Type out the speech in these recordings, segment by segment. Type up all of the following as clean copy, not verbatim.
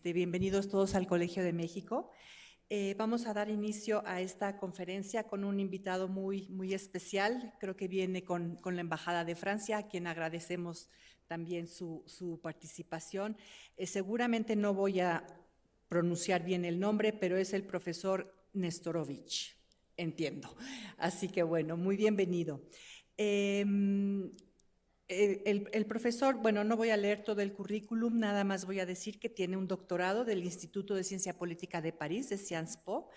Bienvenidos todos al Colegio de México. Vamos a dar inicio a esta conferencia con un invitado muy especial. Creo que viene con la Embajada de Francia, a quien agradecemos también su participación. Seguramente no voy a pronunciar bien el nombre, pero es el profesor Nestorovic, entiendo. Así que bueno, muy bienvenido. El profesor, bueno, no voy a leer todo el currículum, nada más voy a decir que tiene un doctorado del Instituto de Ciencia Política de París, de Sciences Po,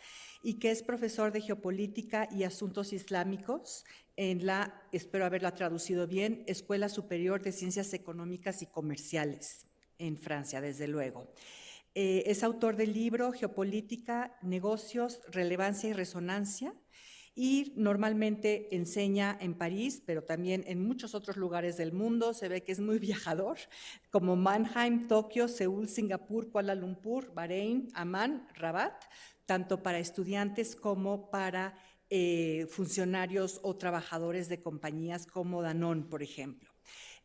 y que es profesor de Geopolítica y Asuntos Islámicos en la, espero haberla traducido bien, Escuela Superior de Ciencias Económicas y Comerciales, en Francia, desde luego. Es autor del libro Geopolítica, Negocios, Relevancia y Resonancia, y normalmente enseña en París, pero también en muchos otros lugares del mundo. Se ve que es muy viajador, como Mannheim, Tokio, Seúl, Singapur, Kuala Lumpur, Bahrein, Amán, Rabat, tanto para estudiantes como para funcionarios o trabajadores de compañías como Danone, por ejemplo.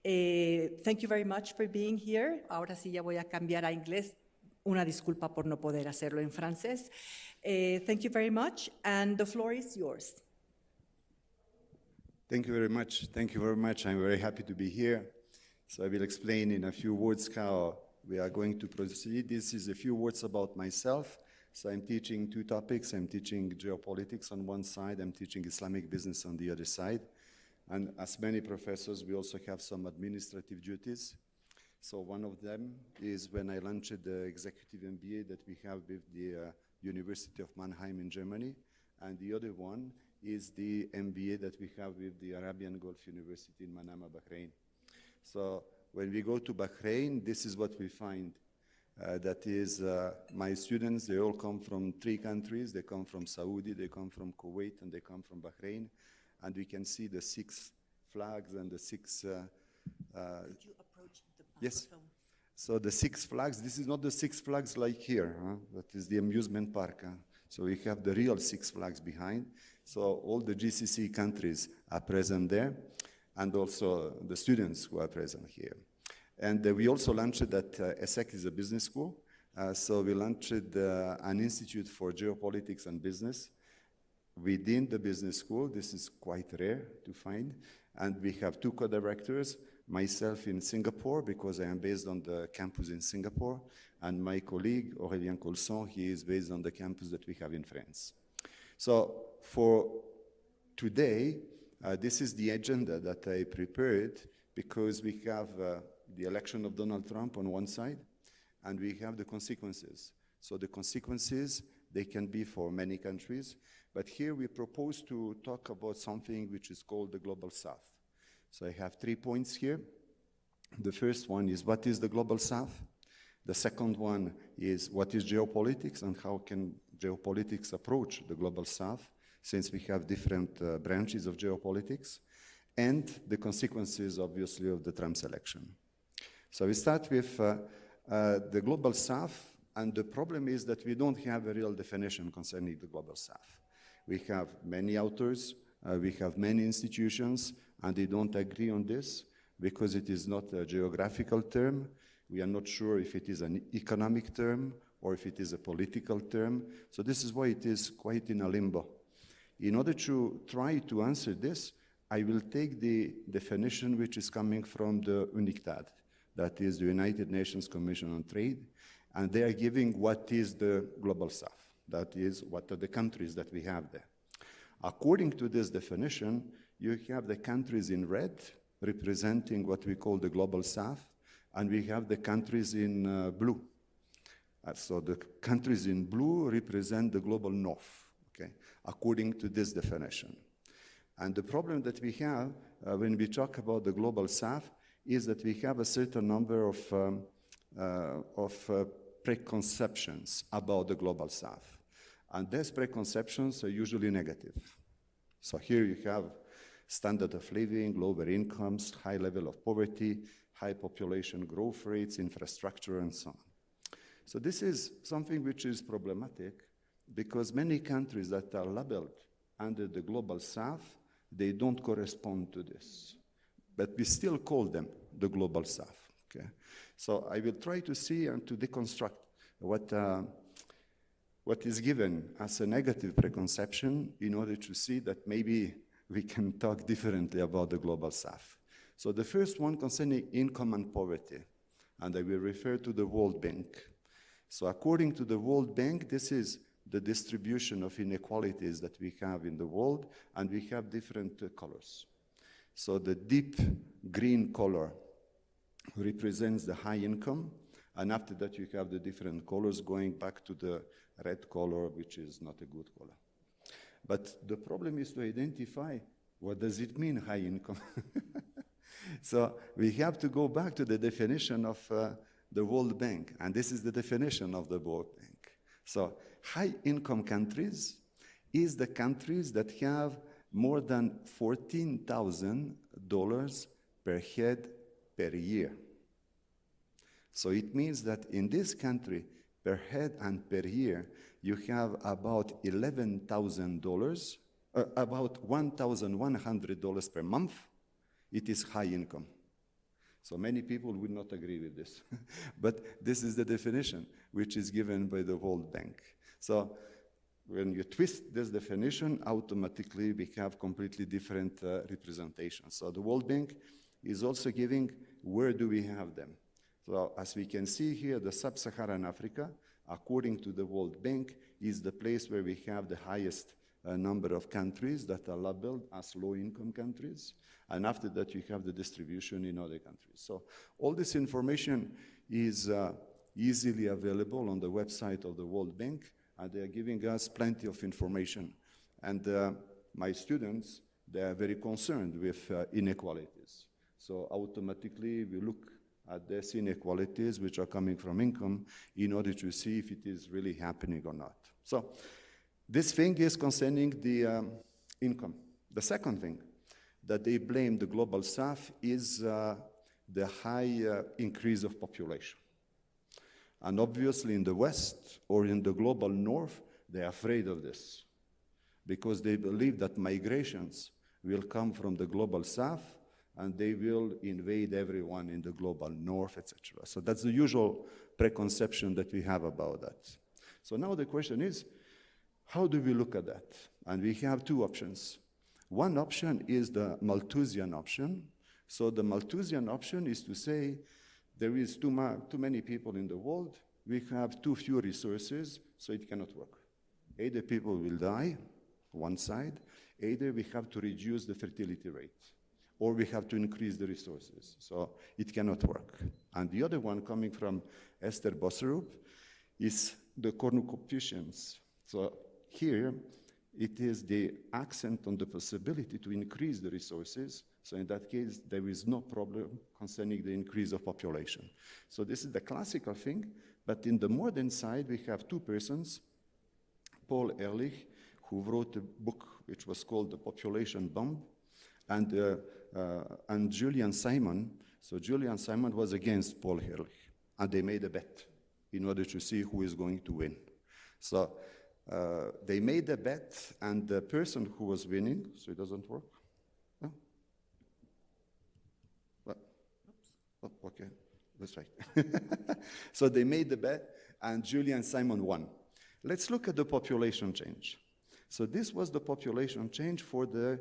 Thank you very much for being here. Ahora sí ya voy a cambiar a inglés. Una disculpa por no poder hacerlo en francés. Thank you very much, and the floor is yours. Thank you very much. Thank you very much. I'm very happy to be here. So I will explain in a few words how we are going to proceed. This is a few words about myself. So I'm teaching two topics. I'm teaching geopolitics on one side. I'm teaching Islamic business on the other side. And as many professors, we also have some administrative duties. So one of them is when I launched the executive MBA that we have with the University of Mannheim in Germany, and the other one is the MBA that we have with the Arabian Gulf University in Manama, Bahrain. So when we go to Bahrain, this is what we find. That is, my students, they all come from 3 countries. They come from Saudi, they come from Kuwait, and they come from Bahrain. And we can see the 6 flags and the 6... Could you approach the microphone? Yes. So the 6 flags, this is not the 6 flags like here, that is the amusement park. So we have the real 6 flags behind. So all the GCC countries are present there, and also the students who are present here. And we also launched that ESSEC is a business school. So we launched an institute for geopolitics and business within the business school. This is quite rare to find. And we have 2 co-directors, myself in Singapore, because I am based on the campus in Singapore, and my colleague, Aurélien Colson, he is based on the campus that we have in France. So for today, this is the agenda that I prepared, because we have the election of Donald Trump on one side, and we have the consequences. So the consequences, they can be for many countries, but here we propose to talk about something which is called the Global South. So I have 3 points here. The first one is, what is the Global South? The second one is, what is geopolitics and how can geopolitics approach the Global South, since we have different branches of geopolitics, and the consequences, obviously, of the Trump's election. So we start with the Global South, and the problem is that we don't have a real definition concerning the Global South. We have many authors, we have many institutions, and they don't agree on this because it is not a geographical term. We are not sure if it is an economic term or if it is a political term. So this is why it is quite in a limbo. In order to try to answer this, I will take the definition which is coming from the UNCTAD, that is the United Nations Commission on Trade, and they are giving what is the Global South. That is, what are the countries that we have there. According to this definition, you have the countries in red, representing what we call the Global South, and we have the countries in blue. So the countries in blue represent the Global North, okay, according to this definition. And the problem that we have when we talk about the Global South is that we have a certain number of preconceptions about the Global South. And these preconceptions are usually negative. So here you have standard of living, lower incomes, high level of poverty, high population growth rates, infrastructure, and so on. So this is something which is problematic because many countries that are labeled under the Global South, they don't correspond to this. But we still call them the Global South. Okay, so I will try to see and to deconstruct what is given as a negative preconception in order to see that maybe we can talk differently about the Global South. So the first one concerning income and poverty, and I will refer to the World Bank. So according to the World Bank, this is the distribution of inequalities that we have in the world, and we have different colors. So the deep green color represents the high income, and after that you have the different colors going back to the red color, which is not a good color. But the problem is to identify what does it mean, high income? So we have to go back to the definition of the World Bank, and this is the definition of the World Bank. So high income countries is the countries that have more than $14,000 per head per year. So it means that in this country, per head and per year, you have about $11,000, about $1,100 per month. It is high income. So many people would not agree with this. But this is the definition which is given by the World Bank. So when you twist this definition, automatically we have completely different representations. So the World Bank is also giving where do we have them. So as we can see here, the sub-Saharan Africa, according to the World Bank, is the place where we have the highest number of countries that are labeled as low-income countries. And after that, you have the distribution in other countries. So all this information is easily available on the website of the World Bank, and they are giving us plenty of information. And my students, they are very concerned with inequalities. So automatically, we look at these inequalities which are coming from income in order to see if it is really happening or not. So this thing is concerning the income. The second thing that they blame the Global South is the high increase of population. And obviously in the West or in the global North, they're afraid of this because they believe that migrations will come from the Global South and they will invade everyone in the global North, etc. So that's the usual preconception that we have about that. So now the question is, how do we look at that? And we have two options. One option is the Malthusian option. So the Malthusian option is to say there is too many people in the world, we have too few resources, so it cannot work. Either people will die, one side, either we have to reduce the fertility rate, or we have to increase the resources. So it cannot work. And the other one coming from Esther Bosserup is the cornucopians. So here, it is the accent on the possibility to increase the resources. So in that case, there is no problem concerning the increase of population. So this is the classical thing, but in the modern side, we have two persons, Paul Ehrlich, who wrote a book which was called The Population Bomb, and Julian Simon. So Julian Simon was against Paul Ehrlich, and they made a bet in order to see who is going to win. So they made a bet, and the person who was winning, so it doesn't work? No? What? Oh, okay, that's right. So they made the bet, and Julian Simon won. Let's look at the population change. So this was the population change for the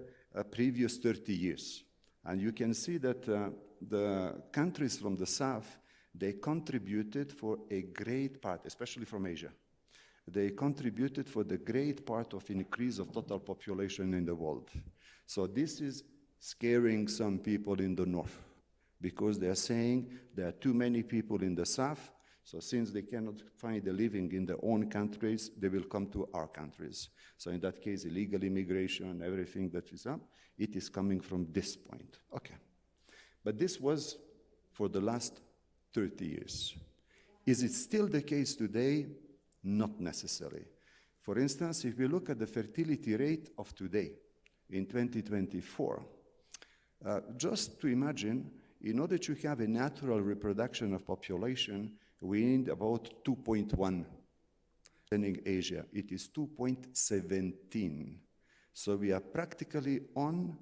previous 30 years. And you can see that the countries from the south, they contributed for a great part, especially from Asia. They contributed for the great part of increase of total population in the world. So this is scaring some people in the north because they are saying there are too many people in the south, so since they cannot find a living in their own countries, they will come to our countries. So in that case, illegal immigration, everything that is up, it is coming from this point. Okay. But this was for the last 30 years. Is it still the case today? Not necessarily. For instance, if we look at the fertility rate of today, in 2024, just to imagine, in order to have a natural reproduction of population, we need about 2.1. In Asia, it is 2.17. So we are practically on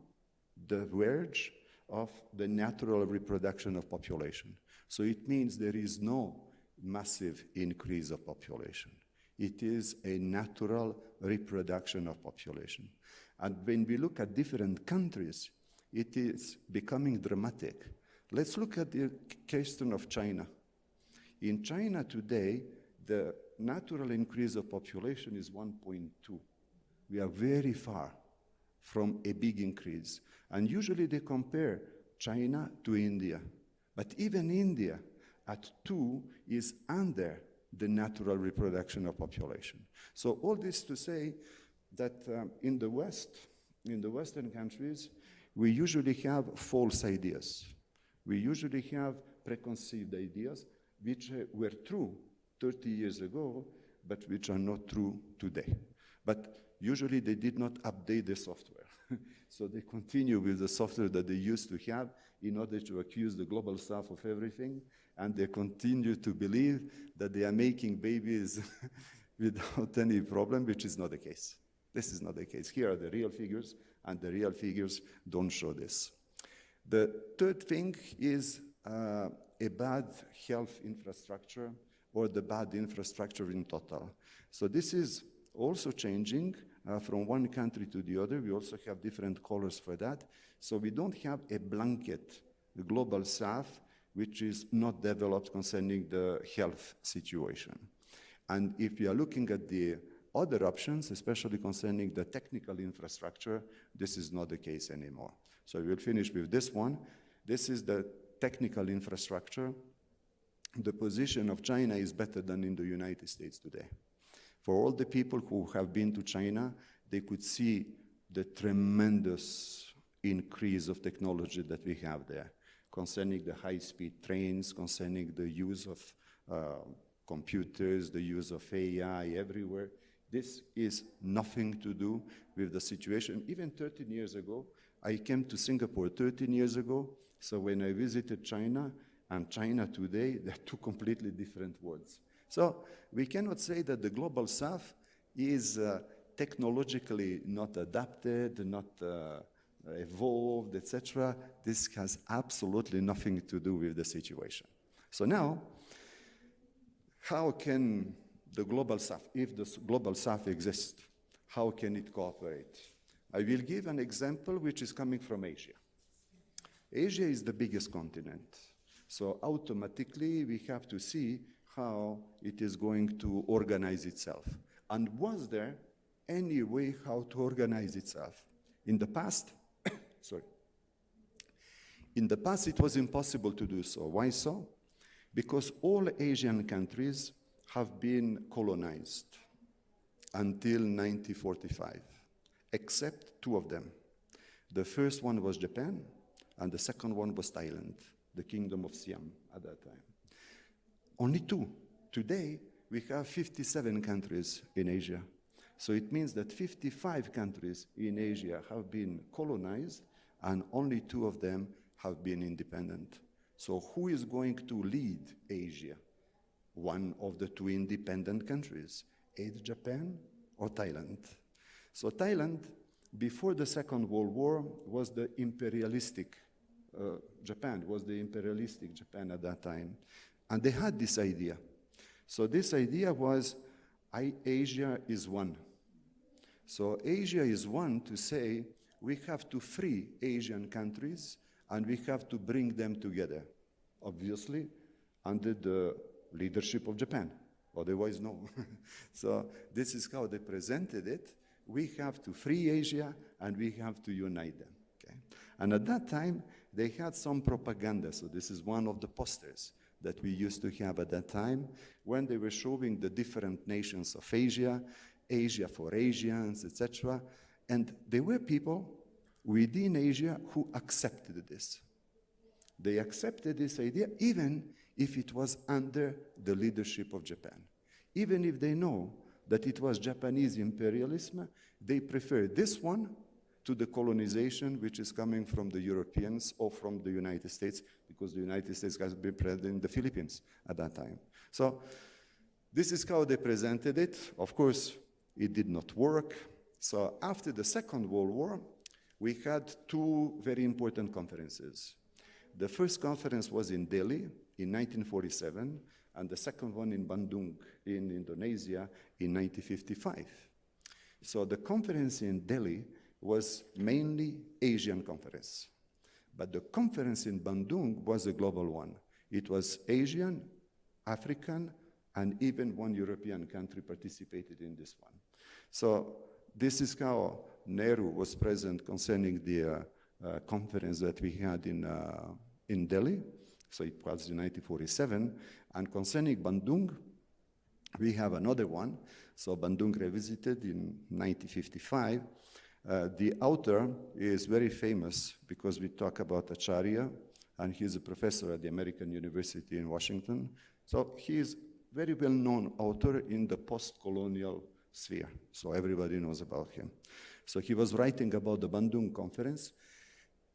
the verge of the natural reproduction of population. So it means there is no massive increase of population. It is a natural reproduction of population. And when we look at different countries, it is becoming dramatic. Let's look at the question of China. In China today, the natural increase of population is 1.2. We are very far from a big increase. And usually they compare China to India. But even India at 2 is under the natural reproduction of population. So all this to say that in the West, in the Western countries, we usually have false ideas. We usually have preconceived ideas which were true 30 years ago, but which are not true today. But usually they did not update the software. So they continue with the software that they used to have in order to accuse the global south of everything, and they continue to believe that they are making babies without any problem, which is not the case. This is not the case. Here are the real figures, and the real figures don't show this. The third thing is a bad health infrastructure, or the bad infrastructure in total. So this is also changing from one country to the other. We also have different colors for that. So we don't have a blanket, the global south, which is not developed concerning the health situation. And if you are looking at the other options, especially concerning the technical infrastructure, this is not the case anymore. So we'll finish with this one. This is the technical infrastructure. The position of China is better than in the United States today. For all the people who have been to China, they could see the tremendous increase of technology that we have there, concerning the high-speed trains, concerning the use of computers, the use of AI everywhere. This is nothing to do with the situation. Even 13 years ago, I came to Singapore 13 years ago, so when I visited China and China today, they're two completely different worlds. So we cannot say that the global south is technologically not adapted, not evolved, etc. This has absolutely nothing to do with the situation. So now, how can the global south, if the global south exists, how can it cooperate? I will give an example which is coming from Asia. Asia is the biggest continent. So automatically we have to see how it is going to organize itself. And was there any way how to organize itself? In the past, in the past it was impossible to do so. Why so? Because all Asian countries have been colonized until 1945, except 2 of them. The first one was Japan, and the second one was Thailand, the Kingdom of Siam at that time. Only 2. Today, we have 57 countries in Asia. So it means that 55 countries in Asia have been colonized, and only 2 of them have been independent. So who is going to lead Asia? One of the 2 independent countries, either Japan or Thailand. So Thailand, before the Second World War, was the imperialistic Japan, was the imperialistic Japan at that time. And they had this idea. So this idea was, Asia is one. So Asia is one to say, we have to free Asian countries and we have to bring them together. Obviously, under the leadership of Japan. Otherwise, no. So this is how they presented it. We have to free Asia and we have to unite them. Okay? And at that time, they had some propaganda. So this is one of the posters that we used to have at that time, when they were showing the different nations of Asia, Asia for Asians, etc. And there were people within Asia who accepted this. They accepted this idea even if it was under the leadership of Japan. Even if they know that it was Japanese imperialism, they prefer this one to the colonization which is coming from the Europeans or from the United States, because the United States has been present in the Philippines at that time. So this is how they presented it. Of course, it did not work. So after the Second World War, we had two very important conferences. The first conference was in Delhi in 1947, and the second one in Bandung in Indonesia in 1955. So the conference in Delhi was mainly Asian conference. But the conference in Bandung was a global one. It was Asian, African, and even one European country participated in this one. So this is how Nehru was present concerning the conference that we had in Delhi. So it was in 1947. And concerning Bandung, we have another one. So Bandung Revisited in 1955. The author is very famous because we talk about Acharya, and he's a professor at the American University in Washington. So he is very well-known author in the post-colonial sphere. So everybody knows about him. So he was writing about the Bandung Conference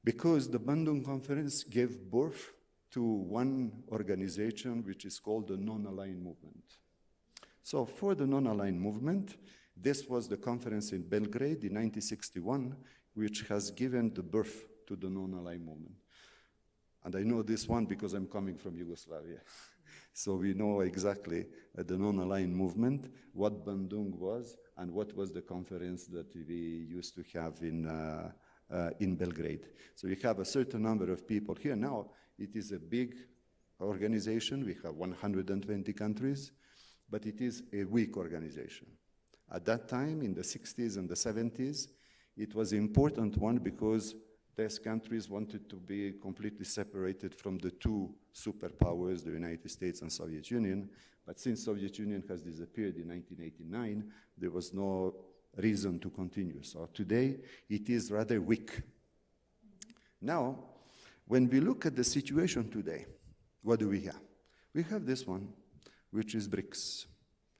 because the Bandung Conference gave birth to one organization which is called the Non-Aligned Movement. So for the Non-Aligned Movement, this was the conference in Belgrade in 1961, which has given the birth to the Non-Aligned Movement. And I know this one because I'm coming from Yugoslavia. So we know exactly the Non-Aligned Movement, what Bandung was, and what was the conference that we used to have in Belgrade. So we have a certain number of people here. Now, it is a big organization. We have 120 countries, but it is a weak organization. At that time, in the 60s and the 70s, it was an important one because these countries wanted to be completely separated from the two superpowers, the United States and Soviet Union. But since Soviet Union has disappeared in 1989, there was no reason to continue. So today, it is rather weak. Now, when we look at the situation today, what do we have? We have this one, which is BRICS.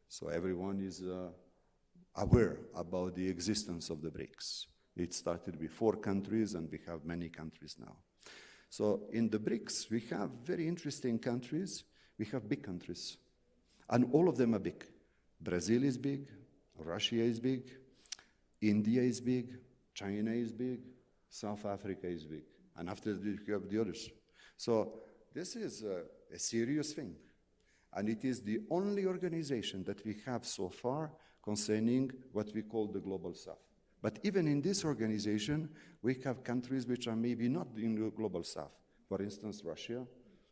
So everyone is aware about the existence of the BRICS. It started with 4 countries, and we have many countries now. So in the BRICS, we have very interesting countries. We have big countries, and all of them are big. Brazil is big, Russia is big, India is big, China is big, South Africa is big, and after that you have the others. So this is a serious thing, and it is the only organization that we have so far concerning what we call the Global South. But even in this organization, we have countries which are maybe not in the Global South. For instance, Russia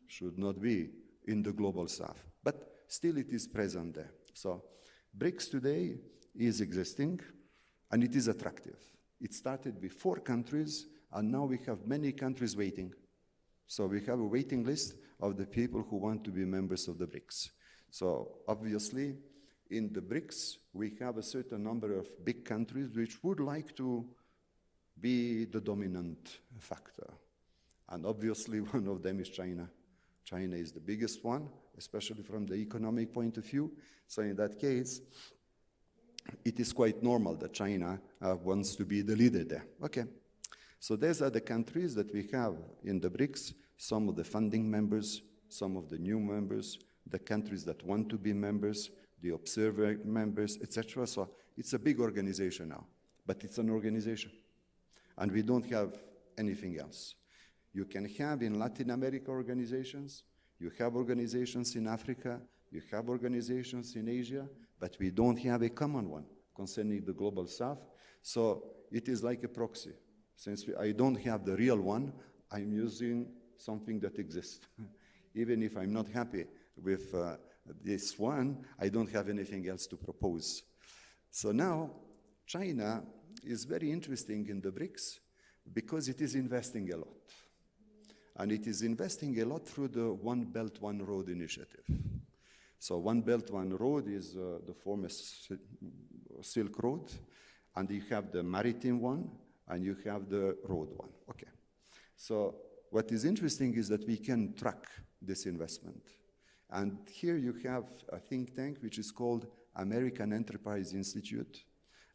should not be in the Global South, but still it is present there. So BRICS today is existing, and it is attractive. It started with 4 countries, and now we have many countries waiting. So we have a waiting list of the people who want to be members of the BRICS. So obviously, in the BRICS, we have a certain number of big countries which would like to be the dominant factor. And obviously, one of them is China. China is the biggest one, especially from the economic point of view. So in that case, it is quite normal that China wants to be the leader there. Okay. So these are the countries that we have in the BRICS, some of the founding members, some of the new members, the countries that want to be members, the observer members, etc. So it's a big organization now, but it's an organization. And we don't have anything else. You can have in Latin America organizations, you have organizations in Africa, you have organizations in Asia, but we don't have a common one concerning the Global South. So it is like a proxy. Since I don't have the real one, I'm using something that exists. Even if I'm not happy with this one, I don't have anything else to propose. So now, China is very interesting in the BRICS because it is investing a lot. And it is investing a lot through the One Belt, One Road initiative. So One Belt, One Road is the former Silk Road, and you have the maritime one, and you have the road one. Okay. So what is interesting is that we can track this investment. And here you have a think tank which is called American Enterprise Institute.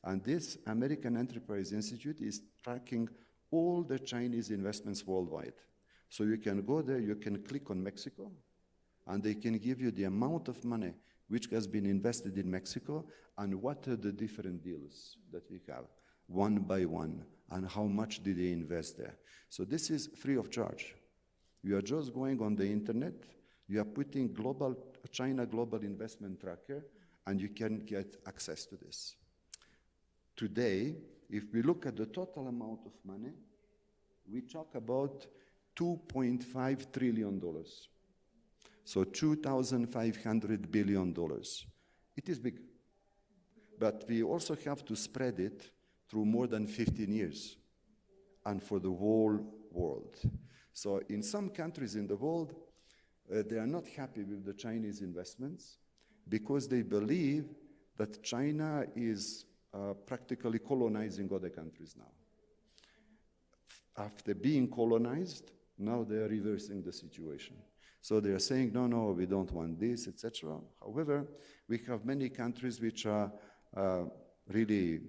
And this American Enterprise Institute is tracking all the Chinese investments worldwide. So you can go there, you can click on Mexico, and they can give you the amount of money which has been invested in Mexico and what are the different deals that we have. one by one, and how much did they invest there. So this is free of charge. You are just going on the internet, you are putting China Global Investment Tracker, and you can get access to this. Today, if we look at the total amount of money, we talk about $2.5 trillion. So $2,500 billion. It is big. But we also have to spread it through more than 15 years and for the whole world. So in some countries in the world, they are not happy with the Chinese investments because they believe that China is practically colonizing other countries now. After being colonized, now they are reversing the situation. So they are saying, no, we don't want this, etc. However, we have many countries which are really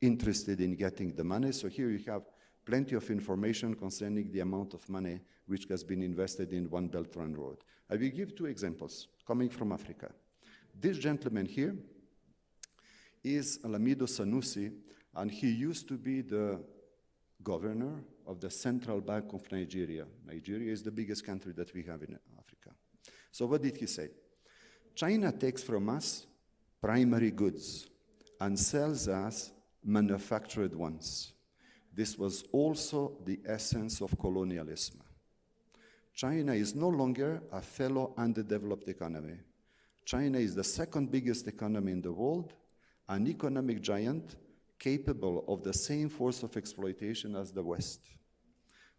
interested in getting the money. So here you have plenty of information concerning the amount of money which has been invested in One Belt One Road. I will give two examples coming from Africa. This gentleman here is Lamido Sanusi, and he used to be the governor of the Central Bank of Nigeria. Nigeria is the biggest country that we have in Africa. So what did he say? China takes from us primary goods and sells us manufactured ones. This was also the essence of colonialism. China is no longer a fellow underdeveloped economy. China is the second biggest economy in the world, an economic giant capable of the same force of exploitation as the West.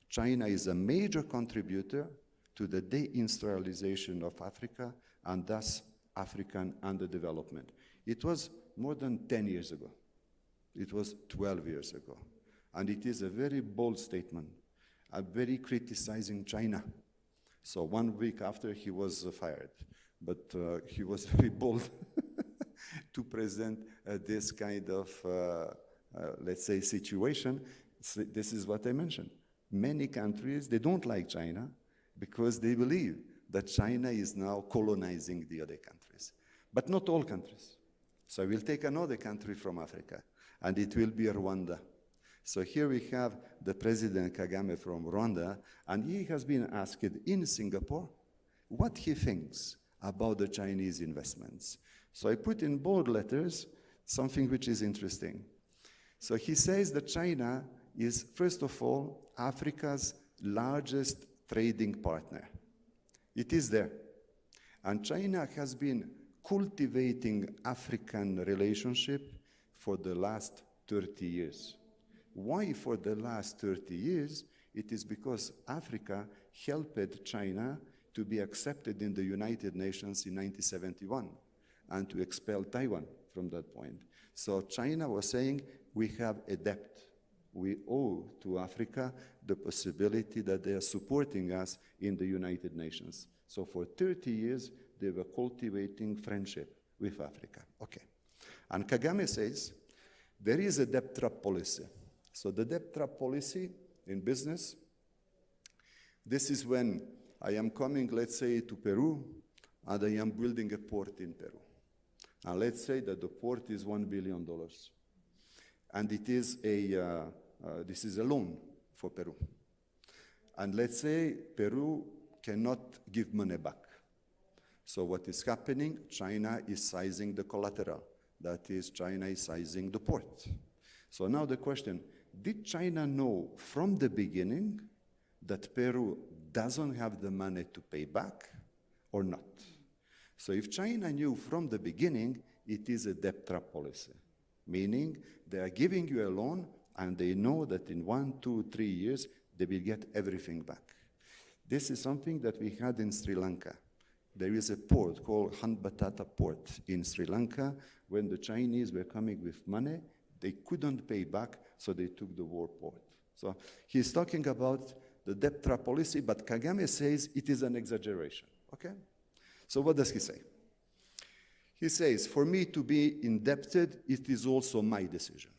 China is a major contributor to the deindustrialization of Africa and thus African underdevelopment. It was more than 10 years ago. It was 12 years ago. And it is a very bold statement, a very criticizing China. So 1 week after he was fired, but he was very bold to present this kind of, let's say, situation. So this is what I mentioned. Many countries, they don't like China because they believe that China is now colonizing the other countries. But not all countries. So I will take another country from Africa, and it will be Rwanda. So here we have the President Kagame from Rwanda, and he has been asked in Singapore what he thinks about the Chinese investments. So I put in bold letters something which is interesting. So he says that China is, first of all, Africa's largest trading partner. It is there. And China has been cultivating African relationship for the last 30 years. Why for the last 30 years? It is because Africa helped China to be accepted in the United Nations in 1971 and to expel Taiwan from that point. So China was saying, we have a debt. We owe to Africa the possibility that they are supporting us in the United Nations. So for 30 years, they were cultivating friendship with Africa. Okay. And Kagame says, there is a debt trap policy. So the debt trap policy in business, this is when I am coming, let's say, to Peru, and I am building a port in Peru. And let's say that the port is $1 billion. And it is this is a loan for Peru. And let's say Peru cannot give money back. So what is happening? China is seizing the collateral. That is, China is seizing the port. So now the question, did China know from the beginning that Peru doesn't have the money to pay back or not? So if China knew from the beginning, it is a debt trap policy, meaning they are giving you a loan and they know that in 1, 2, 3 years, they will get everything back. This is something that we had in Sri Lanka. There is a port called Hanbatata Port in Sri Lanka. When the Chinese were coming with money, they couldn't pay back, so they took the war port. So he's talking about the debt trap policy, but Kagame says it is an exaggeration, okay? So what does he say? He says, for me to be indebted, it is also my decision.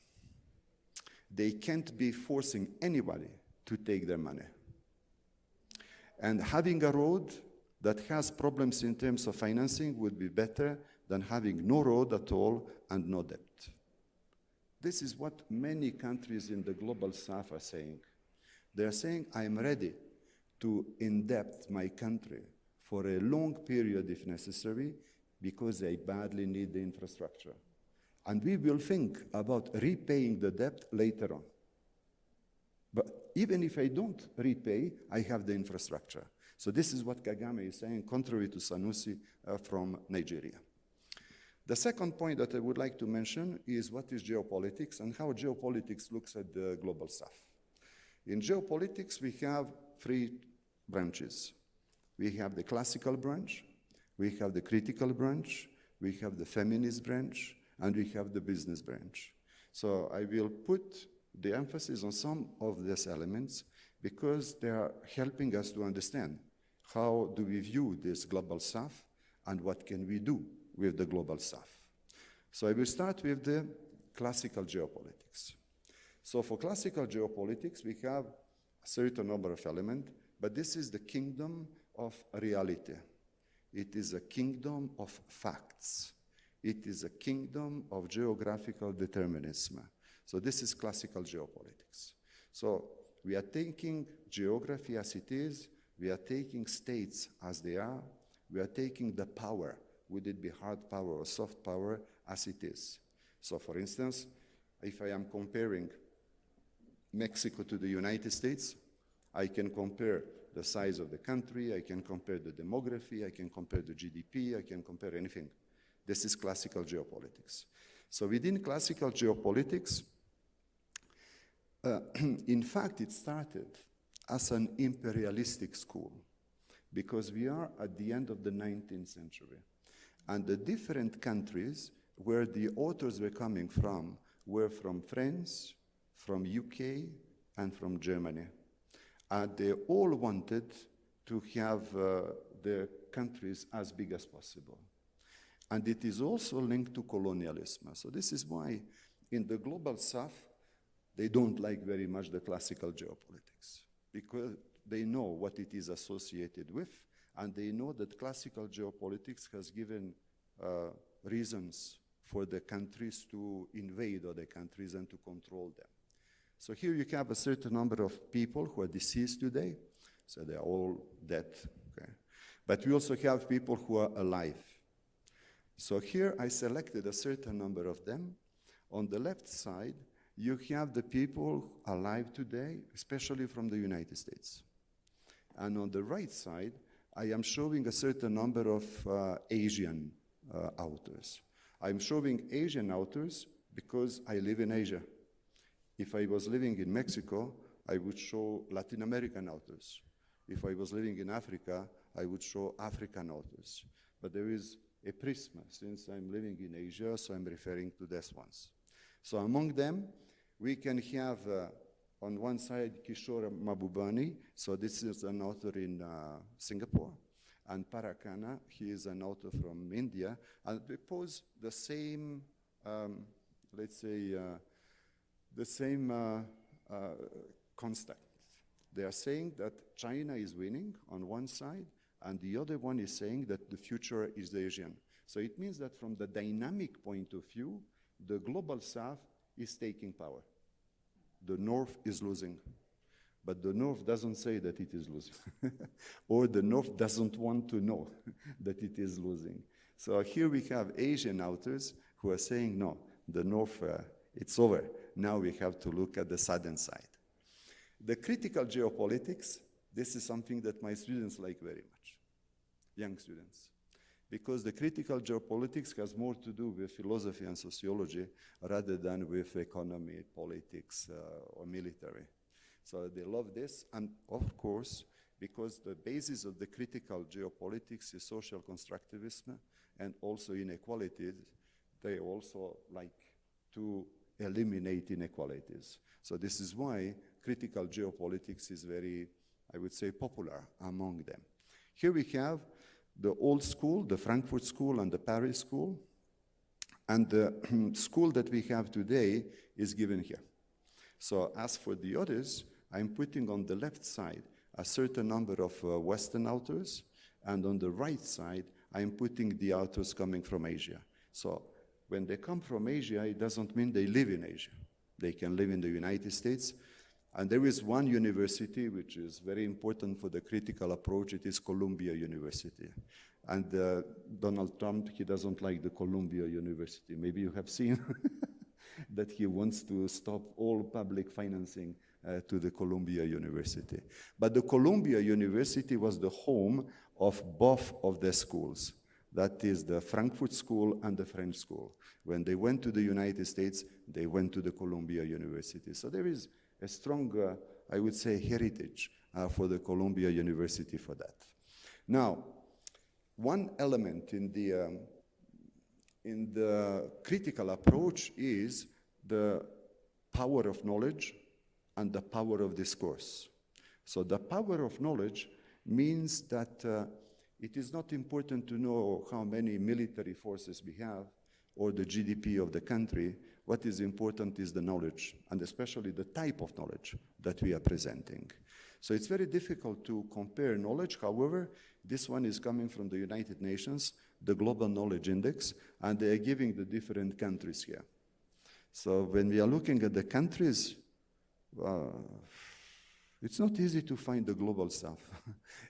They can't be forcing anybody to take their money. And having a road that has problems in terms of financing would be better than having no road at all and no debt. this is what many countries in the global south are saying. They're saying, I'm ready to in-depth my country for a long period if necessary, because they badly need the infrastructure. And we will think about repaying the debt later on. But even if I don't repay, I have the infrastructure. So this is what Kagame is saying, contrary to Sanusi from Nigeria. The second point that I would like to mention is what is geopolitics and how geopolitics looks at the global south. In geopolitics, we have three branches. We have the classical branch, we have the critical branch, we have the feminist branch, and we have the business branch. So I will put the emphasis on some of these elements because they are helping us to understand how do we view this global south and what can we do with the global south. So I will start with the classical geopolitics. So for classical geopolitics, we have a certain number of elements, but this is the kingdom of reality. It is a kingdom of facts. It is a kingdom of geographical determinism. So this is classical geopolitics. So we are taking geography as it is, we are taking states as they are, we are taking the power, would it be hard power or soft power, as it is. So for instance, if I am comparing Mexico to the United States, I can compare the size of the country, I can compare the demography, I can compare the GDP, I can compare anything. This is classical geopolitics. So within classical geopolitics, in fact, it started as an imperialistic school because we are at the end of the 19th century. And the different countries where the authors were coming from were from France, from UK, and from Germany. And they all wanted to have their countries as big as possible. And it is also linked to colonialism. So this is why in the global south, they don't like very much the classical geopolitics because they know what it is associated with, and they know that classical geopolitics has given reasons for the countries to invade other countries and to control them. So here you have a certain number of people who are deceased today, so they are all dead, okay? But we also have people who are alive. So here I selected a certain number of them. On the left side, you have the people alive today, especially from the United States. And on the right side, I am showing a certain number of Asian authors. I'm showing Asian authors because I live in Asia. If I was living in Mexico, I would show Latin American authors. If I was living in Africa, I would show African authors. But there is a prisma. Since I'm living in Asia, so I'm referring to these ones. So among them, we can have on one side Kishore Mahbubani, so this is an author in Singapore, and Parakana, he is an author from India, and they pose the same, let's say, the same constant. They are saying that China is winning on one side, and the other one is saying that the future is Asian. So it means that from the dynamic point of view, the global south is taking power. The north is losing. But the north doesn't say that it is losing. Or the north doesn't want to know that it is losing. So here we have Asian authors who are saying, no, the north, it's over. Now we have to look at the southern side. The critical geopolitics, this is something that my students like very much, young students, because the critical geopolitics has more to do with philosophy and sociology rather than with economy, politics, or military. So they love this, and of course, because the basis of the critical geopolitics is social constructivism and also inequalities, they also like to eliminate inequalities. So this is why critical geopolitics is very, I would say, popular among them. Here we have the old school, the Frankfurt School and the Paris School, and the school that we have today is given here. So as for the others, I'm putting on the left side a certain number of Western authors, and on the right side, I'm putting the authors coming from Asia. So when they come from Asia, it doesn't mean they live in Asia. They can live in the United States. And there is one university which is very important for the critical approach. It is Columbia University. And Donald Trump, he doesn't like the Columbia University. Maybe you have seen that he wants to stop all public financing to the Columbia University. But the Columbia University was the home of both of the schools. That is the Frankfurt School and the French School. When they went to the United States, they went to the Columbia University. So there is a strong, I would say, heritage for the Columbia University for that. Now, one element in the critical approach is the power of knowledge and the power of discourse. So the power of knowledge means that it is not important to know how many military forces we have or the GDP of the country. What is important is the knowledge, and especially the type of knowledge that we are presenting. So it's very difficult to compare knowledge. However, this one is coming from the United Nations, the Global Knowledge Index, and they are giving the different countries here. So when we are looking at the countries, it's not easy to find the global stuff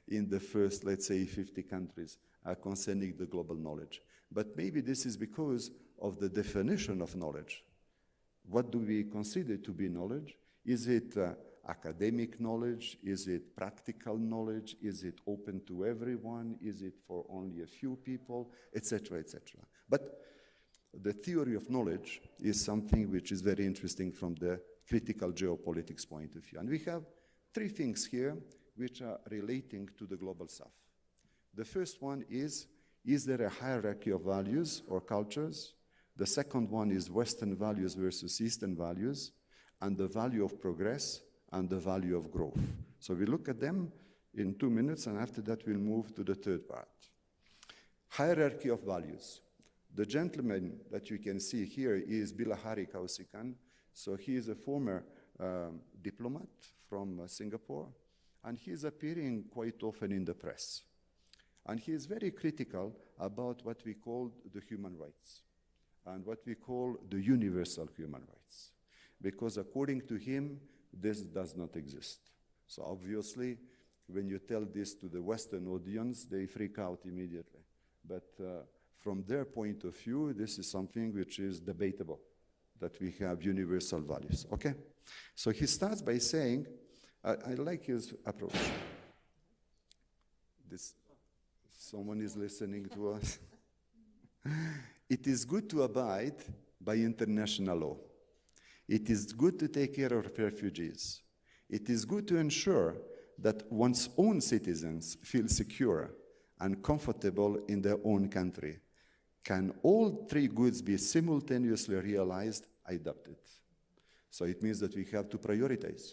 in the first, let's say, 50 countries concerning the global knowledge. But maybe this is because of the definition of knowledge. What do we consider to be knowledge? Is it academic knowledge? Is it practical knowledge? Is it open to everyone? Is it for only a few people? Etc., etc. But the theory of knowledge is something which is very interesting from the critical geopolitics point of view. And we have three things here which are relating to the global south. The first one is there a hierarchy of values or cultures? The second one is Western values versus Eastern values, and the value of progress and the value of growth. So we look at them in 2 minutes, and after that we'll move to the third part. Hierarchy of values. The gentleman that you can see here is Bilahari Kausikan. So he is a former diplomat from Singapore, and he is appearing quite often in the press. And he is very critical about what we call the human rights and what we call the universal human rights, because according to him, this does not exist. So obviously, when you tell this to the Western audience, they freak out immediately. But from their point of view, this is something which is debatable, that we have universal values, okay? So he starts by saying, I like his approach. Someone is listening to us. It is good to abide by international law. It is good to take care of refugees. It is good to ensure that one's own citizens feel secure and comfortable in their own country. Can all three goods be simultaneously realized? I doubt it. So it means that we have to prioritize.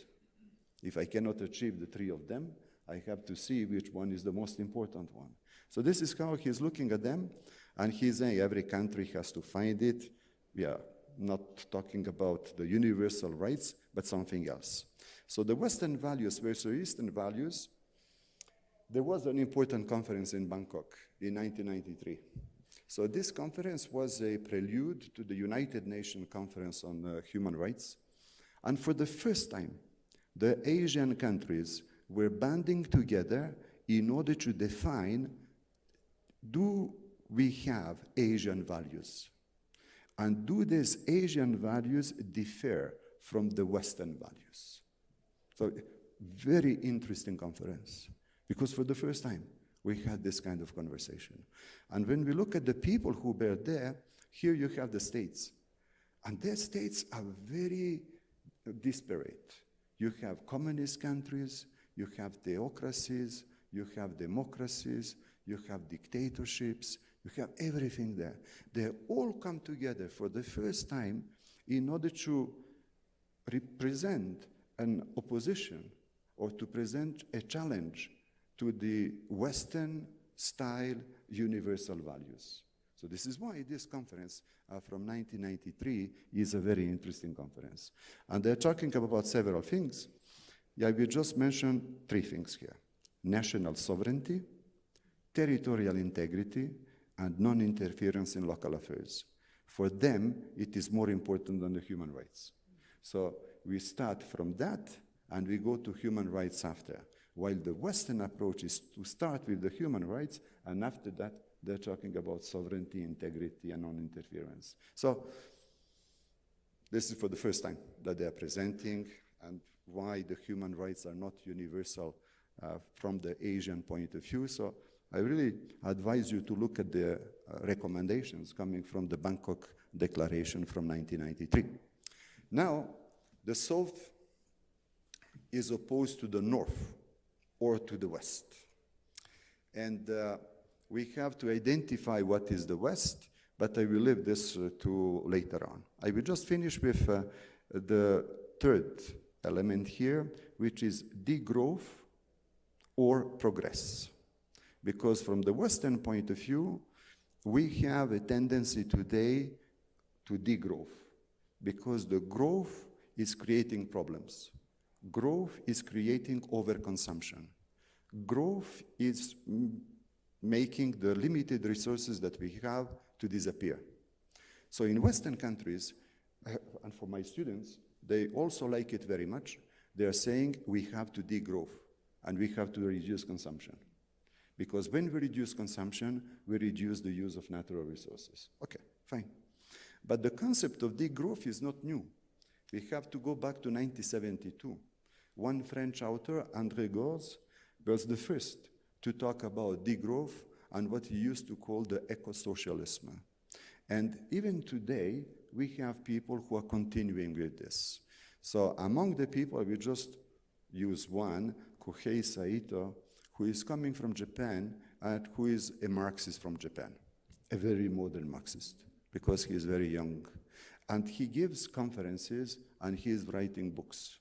If I cannot achieve the three of them, I have to see which one is the most important one. So this is how he's looking at them, and he's saying every country has to find it. We are not talking about the universal rights, but something else. So the Western values versus Eastern values, there was an important conference in Bangkok in 1993. So this conference was a prelude to the United Nations Conference on Human Rights. And for the first time, the Asian countries were banding together in order to define, do we have Asian values? And do these Asian values differ from the Western values? So, very interesting conference, because for the first time, we had this kind of conversation. And when we look at the people who were there, here you have the states. And their states are very disparate. You have communist countries, you have theocracies, you have democracies, you have dictatorships, you have everything there. They all come together for the first time in order to represent an opposition or to present a challenge to the Western-style universal values. So this is why this conference from 1993 is a very interesting conference. And they're talking about several things. Yeah, we just mentioned three things here: national sovereignty, territorial integrity, and non-interference in local affairs. For them, it is more important than the human rights. So we start from that, and we go to human rights after. While the Western approach is to start with the human rights, and after that, they're talking about sovereignty, integrity, and non-interference. So this is for the first time that they're presenting, and why the human rights are not universal from the Asian point of view. So I really advise you to look at the recommendations coming from the Bangkok Declaration from 1993. Now, the South is opposed to the North or to the West. And we have to identify what is the West, but I will leave this to later on. I will just finish with the third element here, which is degrowth or progress. Because from the Western point of view, we have a tendency today to degrowth, because the growth is creating problems. Growth is creating overconsumption. Growth is making the limited resources that we have to disappear. So in Western countries, and for my students, they also like it very much. They are saying we have to degrowth and we have to reduce consumption. Because when we reduce consumption, we reduce the use of natural resources. Okay, fine. But the concept of degrowth is not new. We have to go back to 1972. One French author, André Gorz, was the first to talk about degrowth and what he used to call the eco-socialism. And even today, we have people who are continuing with this. So among the people, we just use one, Kohei Saito, who is coming from Japan and who is a Marxist from Japan, a very modern Marxist, because he is very young. And he gives conferences and he is writing books.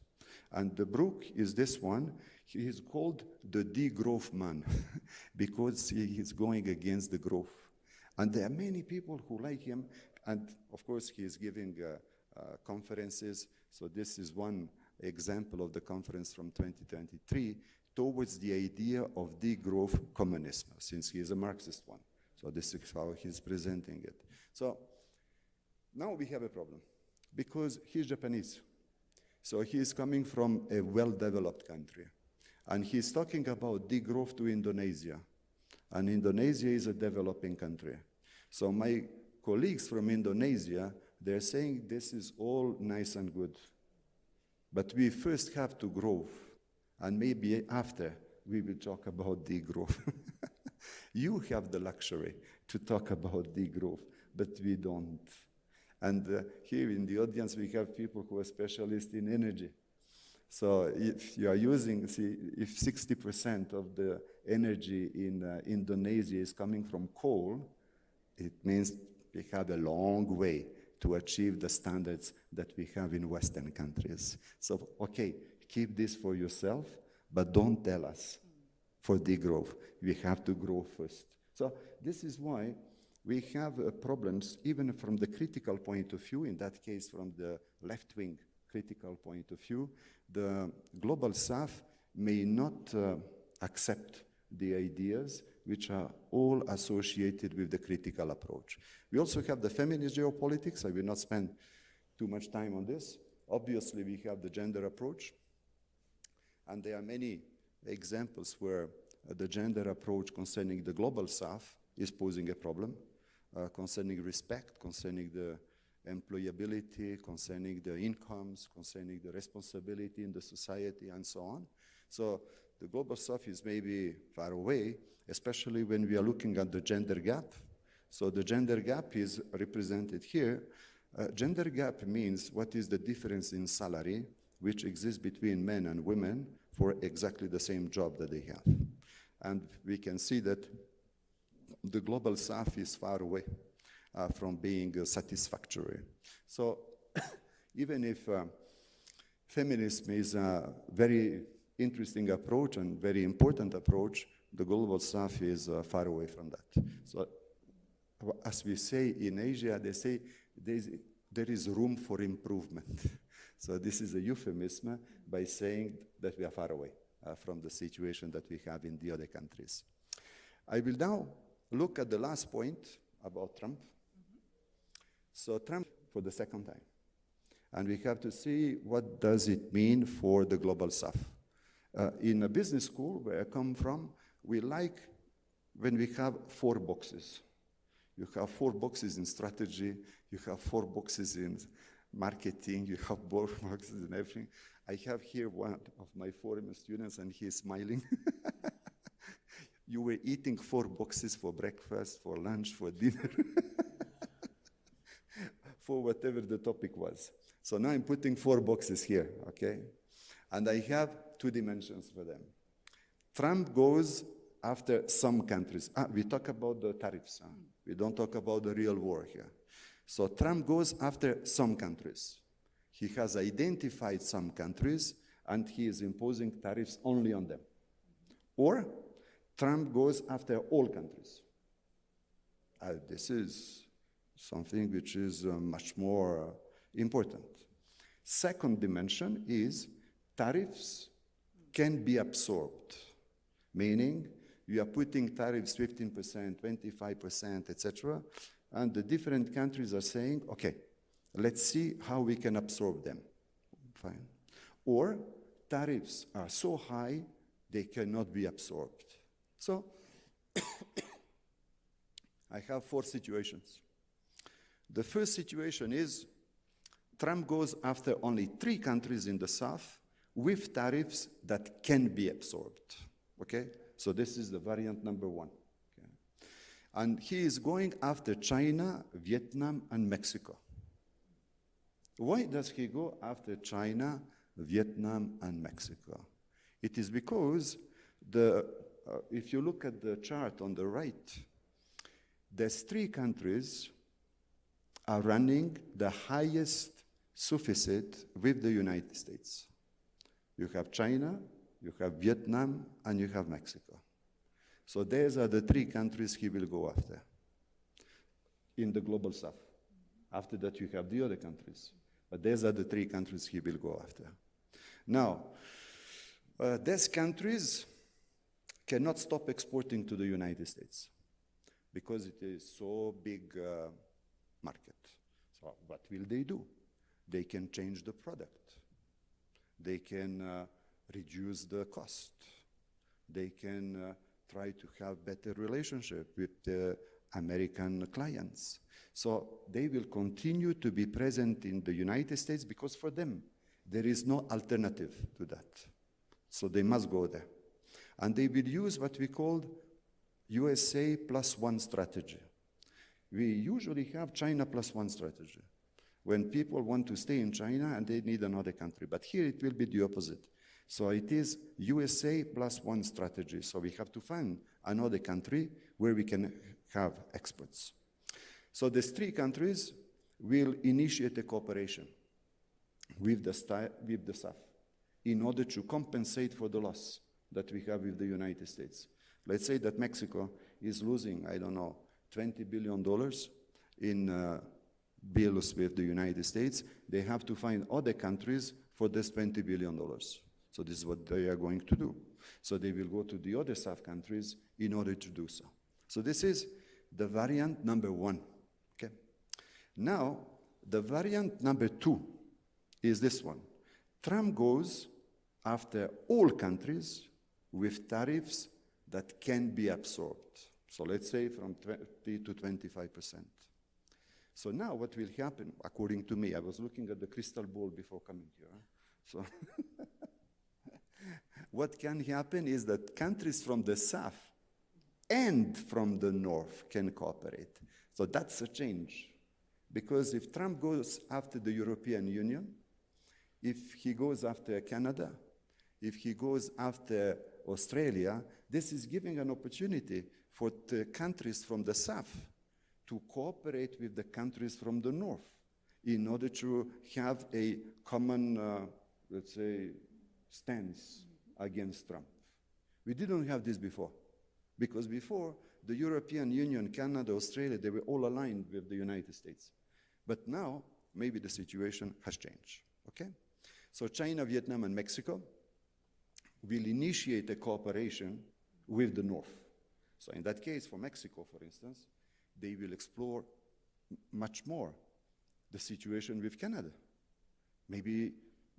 And the book is this one. He is called the degrowth man because he is going against the growth. And there are many people who like him. And of course, he is giving conferences. So this is one example of the conference from 2023 towards the idea of degrowth communism, since he is a Marxist one. So this is how he's presenting it. So now we have a problem because he's Japanese. So he is coming from a well-developed country. And he's talking about degrowth to Indonesia. And Indonesia is a developing country. So my colleagues from Indonesia, they're saying this is all nice and good. But we first have to grow. And maybe after, we will talk about degrowth. You have the luxury to talk about degrowth, but we don't. And here in the audience, we have people who are specialists in energy. So if you are using, see, if 60% of the energy in Indonesia is coming from coal, it means we have a long way to achieve the standards that we have in Western countries. So, okay, keep this for yourself, but don't tell us for degrowth. We have to grow first. So this is why we have problems even from the critical point of view, in that case from the left-wing critical point of view. The Global South may not accept the ideas which are all associated with the critical approach. We also have the feminist geopolitics. I will not spend too much time on this. Obviously, we have the gender approach. And there are many examples where the gender approach concerning the Global South is posing a problem, concerning respect, concerning the employability, concerning the incomes, concerning the responsibility in the society, and so on. So the Global South is maybe far away, especially when we are looking at the gender gap. So the gender gap is represented here. Gender gap means what is the difference in salary which exists between men and women for exactly the same job that they have. And we can see that the Global South is far away from being satisfactory. So even if feminism is a very interesting approach and very important approach, the Global South is far away from that. So as we say in Asia, they say there is room for improvement. So this is a euphemism by saying that we are far away from the situation that we have in the other countries. I will now look at the last point about Trump. So Trump for the second time. And we have to see what does it mean for the global south. In a business school where I come from, we like when we have 4 boxes. You have 4 boxes in strategy, you have 4 boxes in marketing, you have 4 boxes in everything. I have here one of my former students and he is smiling. You were eating 4 boxes for breakfast, for lunch, for dinner, for whatever the topic was. So now I'm putting 4 boxes here, okay? And I have 2 dimensions for them. Trump goes after some countries. We talk about the tariffs. We don't talk about the real war here. So Trump goes after some countries. He has identified some countries and he is imposing tariffs only on them. Or Trump goes after all countries. This is something which is much more important. Second dimension is tariffs can be absorbed, meaning you are putting tariffs 15%, 25%, etc., and the different countries are saying, okay, let's see how we can absorb them. Fine. Or tariffs are so high, they cannot be absorbed. So I have 4 situations. The first situation is Trump goes after only 3 countries in the south with tariffs that can be absorbed, okay? So this is the variant number 1. Okay? And he is going after China, Vietnam, and Mexico. Why does he go after China, Vietnam, and Mexico? It is because if you look at the chart on the right, these 3 countries are running the highest sufficit with the United States. You have China, you have Vietnam, and you have Mexico. So these are the 3 countries he will go after in the global south. After that, you have the other countries. But these are the 3 countries he will go after. Now, these countries cannot stop exporting to the United States because it is so big market. So what will they do? They can change the product. They can reduce the cost. They can try to have better relationship with the American clients. So they will continue to be present in the United States because for them, there is no alternative to that. So they must go there. And they will use what we call USA +1 strategy. We usually have China +1 strategy when people want to stay in China and they need another country. But here it will be the opposite. So it is USA +1 strategy. So we have to find another country where we can have exports. So these 3 countries will initiate a cooperation with the South in order to compensate for the loss that we have with the United States. Let's say that Mexico is losing, I don't know, $20 billion in bills with the United States. They have to find other countries for this $20 billion. So this is what they are going to do. So they will go to the other South countries in order to do so. So this is the variant number 1. Okay. Now, the variant number 2 is this one. Trump goes after all countries with tariffs that can be absorbed. So let's say from 20 to 25%. So now what will happen, according to me, I was looking at the crystal ball before coming here. So what can happen is that countries from the south and from the north can cooperate. So that's a change. Because if Trump goes after the European Union, if he goes after Canada, if he goes after Australia, this is giving an opportunity for the countries from the south to cooperate with the countries from the north in order to have a common, let's say, stance against Trump. We didn't have this before, because before, the European Union, Canada, Australia, they were all aligned with the United States. But now, maybe the situation has changed, okay? So China, Vietnam, and Mexico will initiate a cooperation with the North. So in that case, for Mexico, for instance, they will explore much more the situation with Canada. Maybe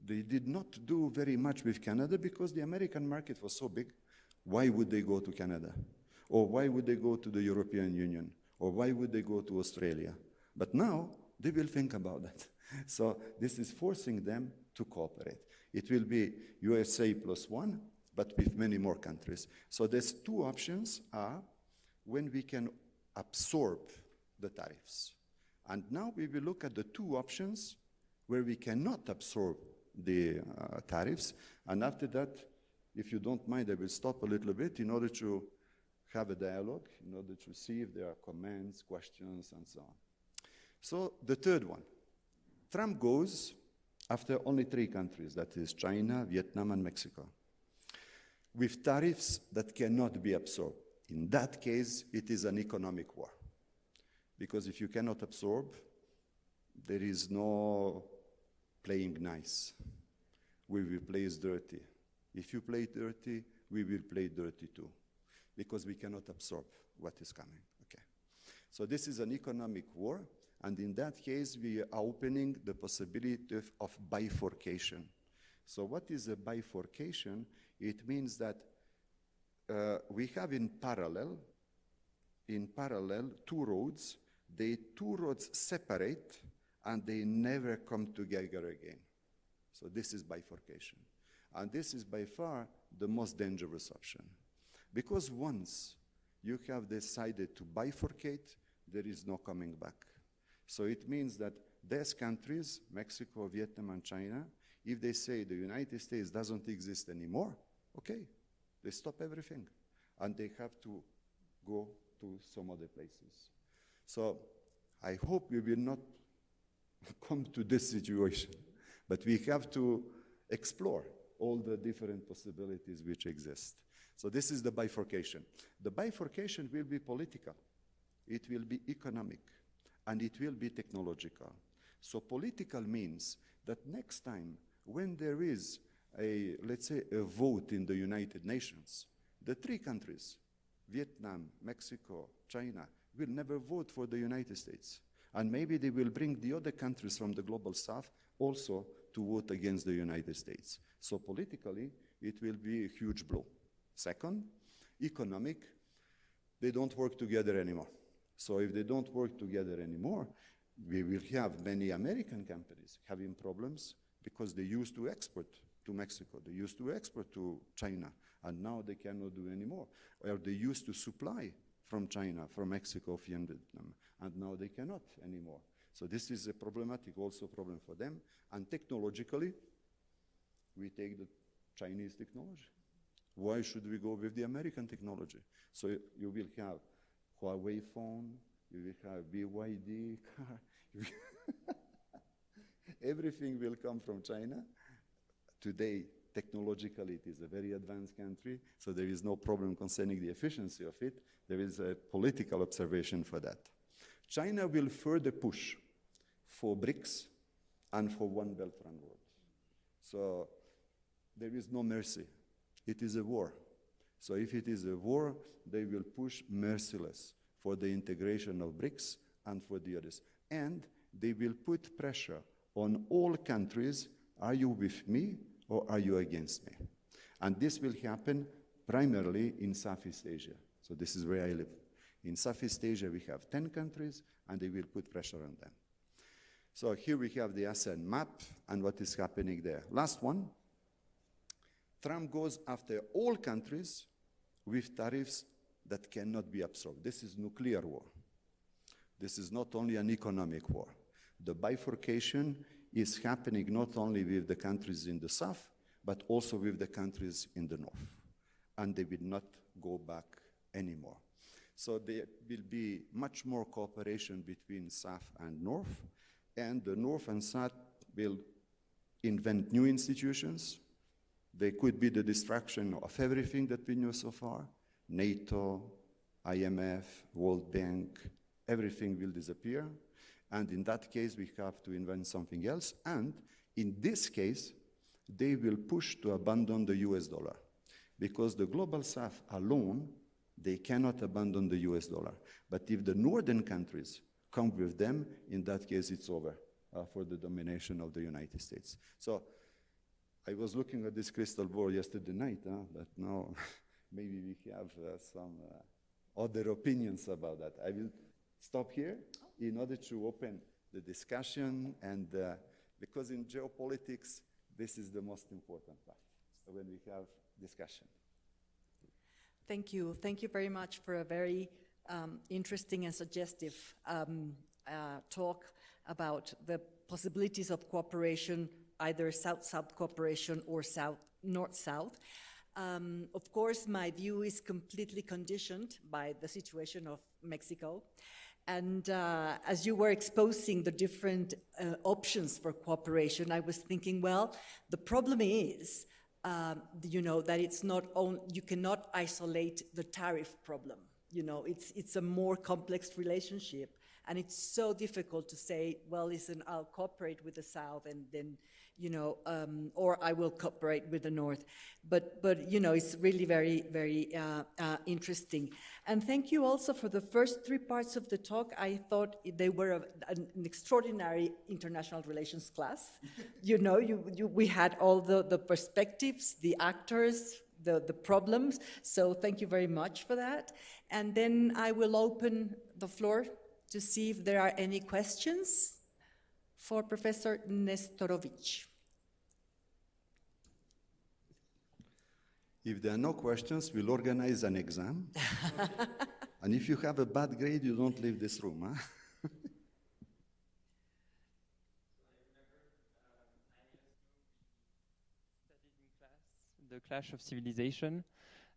they did not do very much with Canada because the American market was so big. Why would they go to Canada? Or why would they go to the European Union? Or why would they go to Australia? But now they will think about that. So this is forcing them to cooperate. It will be USA +1, but with many more countries. So there's two options are when we can absorb the tariffs. And now we will look at the two options where we cannot absorb the tariffs. And after that, if you don't mind, I will stop a little bit in order to have a dialogue, in order to see if there are comments, questions, and so on. So the third one, Trump goes after only 3 countries, that is China, Vietnam, and Mexico, with tariffs that cannot be absorbed. In that case, it is an economic war. Because if you cannot absorb, there is no playing nice. We will play dirty. If you play dirty, we will play dirty too, because we cannot absorb what is coming. Okay. So this is an economic war, and in that case, we are opening the possibility of bifurcation. So what is a bifurcation? It means that we have in parallel 2 roads. The 2 roads separate, and they never come together again. So this is bifurcation. And this is by far the most dangerous option. Because once you have decided to bifurcate, there is no coming back. So it means that these countries, Mexico, Vietnam, and China, if they say the United States doesn't exist anymore, okay, they stop everything. And they have to go to some other places. So I hope we will not come to this situation, but we have to explore all the different possibilities which exist. So this is the bifurcation. The bifurcation will be political, it will be economic, and it will be technological. So political means that next time when there is let's say a vote in the United Nations, the 3 countries, Vietnam, Mexico, China, will never vote for the United States. And maybe they will bring the other countries from the global south also to vote against the United States. So politically, it will be a huge blow. Second, economic, they don't work together anymore. So if they don't work together anymore, we will have many American companies having problems because they used to export to Mexico, they used to export to China, and now they cannot do anymore. Or they used to supply from China, from Mexico, from Vietnam, and now they cannot anymore. So this is a problematic also problem for them. And technologically, we take the Chinese technology. Why should we go with the American technology? So you will have Huawei phone, you will have BYD car. Everything will come from China. Today, technologically, it is a very advanced country, so there is no problem concerning the efficiency of it. There is a political observation for that. China will further push for BRICS and for One Belt, One Road. So there is no mercy. It is a war. So if it is a war, they will push merciless for the integration of BRICS and for the others. And they will put pressure on all countries. Are you with me or are you against me? And this will happen primarily in Southeast Asia. So this is where I live. In Southeast Asia, we have 10 countries, and they will put pressure on them. So here we have the ASEAN map and what is happening there. Last one, Trump goes after all countries with tariffs that cannot be absorbed. This is nuclear war. This is not only an economic war. The bifurcation is happening not only with the countries in the south, but also with the countries in the north. And they will not go back anymore. So there will be much more cooperation between south and north, and the north and south will invent new institutions. They could be the destruction of everything that we knew so far. NATO, IMF, World Bank, everything will disappear. And in that case, we have to invent something else. And in this case, they will push to abandon the US dollar. Because the global south alone, they cannot abandon the US dollar. But if the northern countries come with them, in that case, it's over. for the domination of the United States. So I was looking at this crystal ball yesterday night, but now maybe we have some other opinions about that. I will stop here in order to open the discussion, and because in geopolitics, this is the most important part, when we have discussion. Thank you. Thank you very much for a very interesting and suggestive talk about the possibilities of cooperation, either South-South cooperation or North-South. Of course, my view is completely conditioned by the situation of Mexico. And as you were exposing the different options for cooperation, I was thinking, well, the problem is, that it's not only, you cannot isolate the tariff problem. It's a more complex relationship, and it's so difficult to say, well, listen, I'll cooperate with the South, and then, or I will cooperate with the North. But it's really very, very interesting. And thank you also for the first 3 parts of the talk. I thought they were an extraordinary international relations class. We had all the perspectives, the actors, the problems. So thank you very much for that. And then I will open the floor to see if there are any questions for Professor Nestorovic. If there are no questions, we'll organize an exam. And if you have a bad grade, you don't leave this room, huh? The clash of civilization.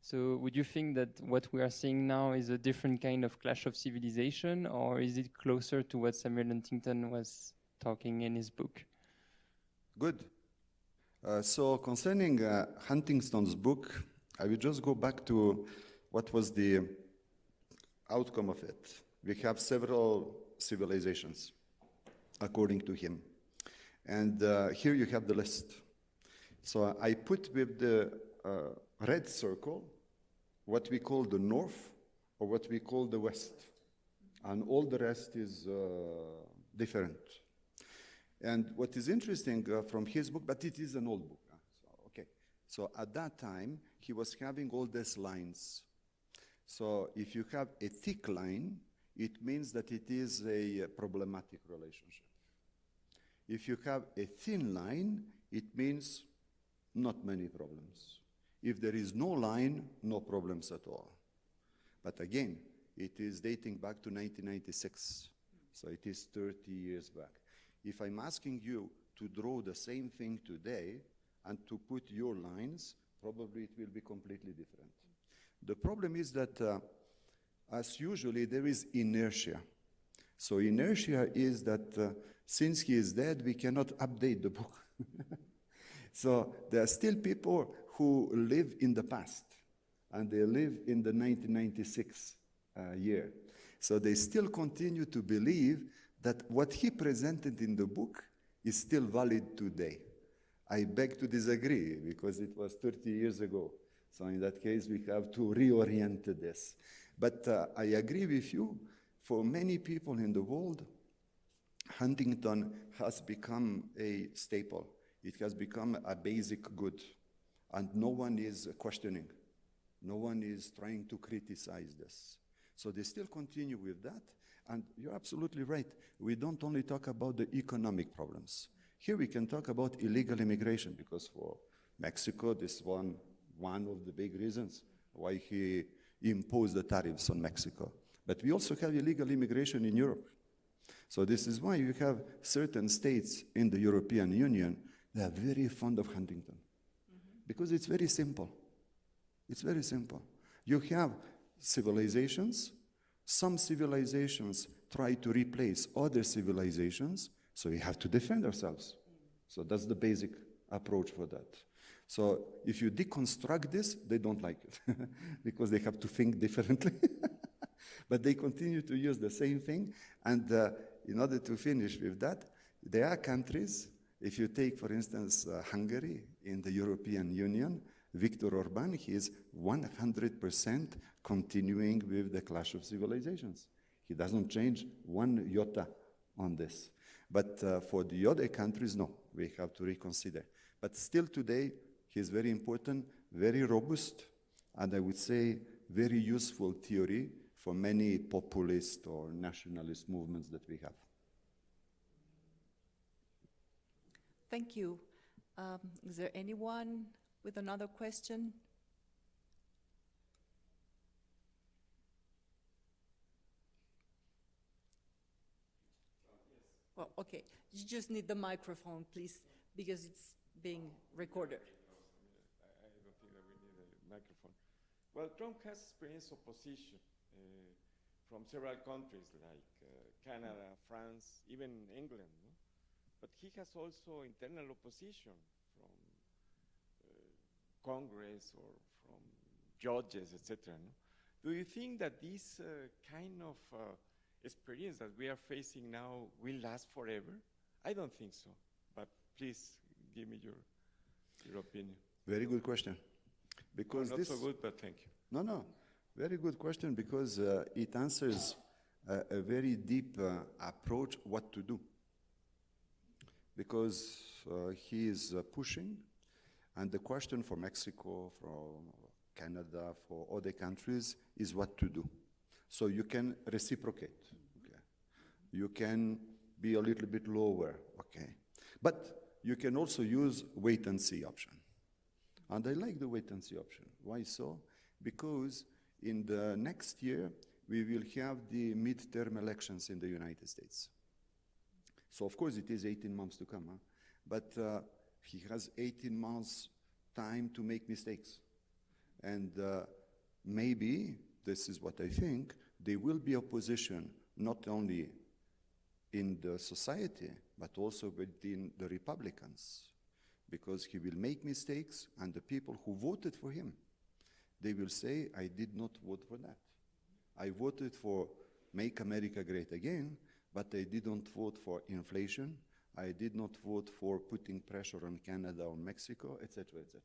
So would you think that what we are seeing now is a different kind of clash of civilization, or is it closer to what Samuel Huntington was talking in his book? Good. So concerning Huntington's book, I will just go back to what was the outcome of it. We have several civilizations, according to him. And here you have the list. So I put with the red circle what we call the North, or what we call the West. And all the rest is different. And what is interesting from his book, but it is an old book. So at that time, he was having all these lines. So if you have a thick line, it means that it is a problematic relationship. If you have a thin line, it means not many problems. If there is no line, no problems at all. But again, it is dating back to 1996. So it is 30 years back. If I'm asking you to draw the same thing today and to put your lines, probably it will be completely different. The problem is that, as usually, there is inertia. So inertia is that since he is dead, we cannot update the book. So there are still people who live in the past, and they live in the 1996 year. So they still continue to believe that what he presented in the book is still valid today. I beg to disagree, because it was 30 years ago. So in that case, we have to reorient this. But I agree with you, for many people in the world, Huntington has become a staple. It has become a basic good, and no one is questioning. No one is trying to criticize this. So they still continue with that, and you're absolutely right. We don't only talk about the economic problems. Here we can talk about illegal immigration, because for Mexico, this is one of the big reasons why he imposed the tariffs on Mexico. But we also have illegal immigration in Europe. So this is why you have certain states in the European Union that are very fond of Huntington. Because it's very simple. It's very simple. You have civilizations. Some civilizations try to replace other civilizations, so we have to defend ourselves. So that's the basic approach for that. So if you deconstruct this, they don't like it, because they have to think differently. But they continue to use the same thing. And in order to finish with that, there are countries, if you take, for instance, Hungary in the European Union, Viktor Orban, he is 100% continuing with the clash of civilizations. He doesn't change one iota on this. But for the other countries, no, we have to reconsider. But still today, he's very important, very robust, and I would say very useful theory for many populist or nationalist movements that we have. Thank you. Is there anyone with another question? Well, okay. You just need the microphone, please, because it's being recorded. I don't think that we need a microphone. Well, Trump has experienced opposition from several countries like Canada, France, even England. No? But he has also internal opposition from Congress or from judges, etc. No? Do you think that this kind of experience that we are facing now will last forever? I don't think so, but please give me your opinion. Very good question. Because not so good, but thank you. No, very good question, because it answers a very deep approach what to do. Because he is pushing, and the question for Mexico, for Canada, for other countries is what to do. So you can reciprocate. You can be a little bit lower, okay. But you can also use wait and see option. And I like the wait and see option. Why so? Because in the next year, we will have the midterm elections in the United States. So of course it is 18 months to come, huh? But he has 18 months time to make mistakes. And maybe, this is what I think, there will be opposition not only in the society, but also within the Republicans, because he will make mistakes, and the people who voted for him, they will say, I did not vote for that. I voted for Make America Great Again, but I didn't vote for inflation. I did not vote for putting pressure on Canada or Mexico, etc., etc.